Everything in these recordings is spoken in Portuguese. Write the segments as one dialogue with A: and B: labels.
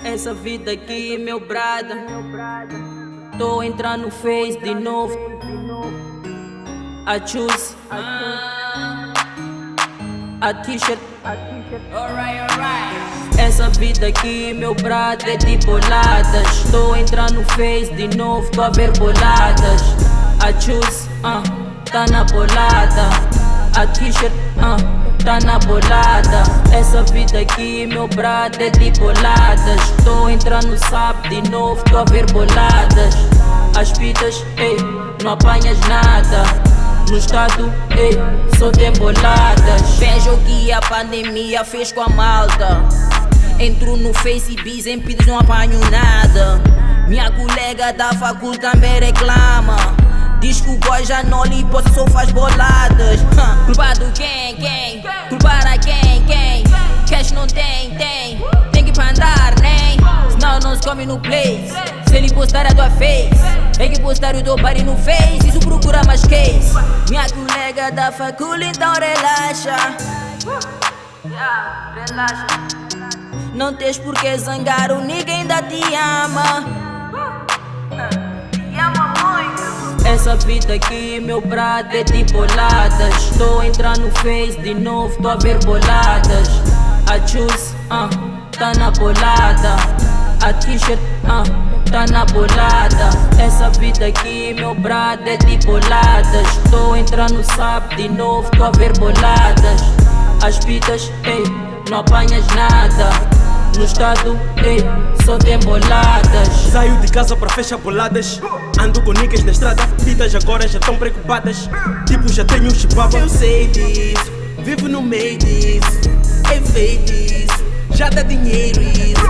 A: Essa vida aqui, meu brada. Tô a entrar no Face de novo. I choose a t-shirt. Essa vida aqui, meu brado, é de boladas. Tô a entrar no Face de novo, tô a ver boladas. I choose, tá na bolada. A t-shirt, tá na bolada. Essa vida aqui, meu brado, é de boladas. Tô a entrar no SAP de novo, tô a ver boladas. As pitas, ei, não apanhas nada. No estado, ei, só tem boladas.
B: Vejo o que a pandemia fez com a malta. Entro no Face e bis, em pidas não apanho nada. Minha colega da facul também reclama. Diz que o boy já não lhe possa, só faz boladas. Culpado quem? Culpar a quem? Cash não tem. Tem que ir pra andar, nem? Senão não se come no place. Se ele postar a tua face, tem que postar o teu body no Face. Isso procura mais case. Minha colega da facul, então relaxa.
A: Relaxa.
B: Não tens por que zangar, o nigga ainda te ama.
A: Te ama muito. Essa vida aqui, meu brado, é de boladas. Tô a entrar no Face de novo, tô a ver boladas. I choose, tá na bolada. A t-shirt, tá na bolada. Essa vida aqui, meu brado, é de boladas. Tô a entrar no SAP de novo, tô a ver boladas. As pitas, ei, não apanhas nada. No estado, ei, só tem boladas.
C: Saio de casa pra fechar boladas. Ando com niggas na estrada. Pitas agora já tão preocupadas. Tipo, já tenho um chibaba. Eu sei disso, vivo no meio disso. É feito isso, já dá dinheiro isso.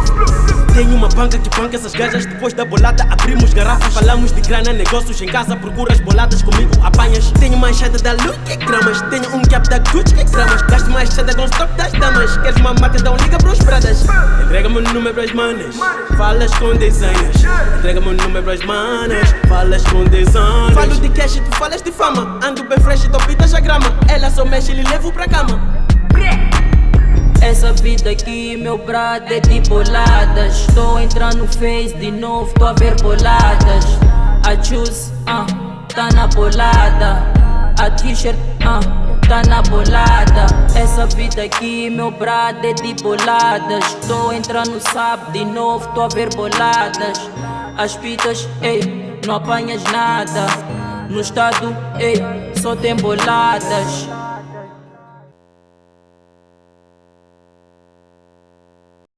C: Tenho uma banca que banca essas gajas. Depois da bolada abrimos garrafas. Falamos de grana, negócios em casa. Procuras boladas, comigo apanhas. Tenho uma enxada da Lu, que gramas. Tenho um cap da Gucci, que gramas. Gasto mais enxada com stock das damas. Queres uma marca, então liga pros bradas. Entrega-me o número pras manas, falas com designers. Entrega-me o número pras manas, falas com designers. Falo de cash e tu falas de fama. Ando bem fresh e tô pitas a grama. Ela só mexe e lhe levo pra cama.
A: Essa vida aqui, meu brado, é de boladas. Tô a entrar no Face de novo, tô a ver boladas. I choose, tá na bolada. A t-shirt, tá na bolada. Essa vida aqui, meu brado, é de boladas. Tô a entrar no SAP de novo, tô a ver boladas. As pitas, ei, não apanhas nada. No estado, ei, só tem boladas.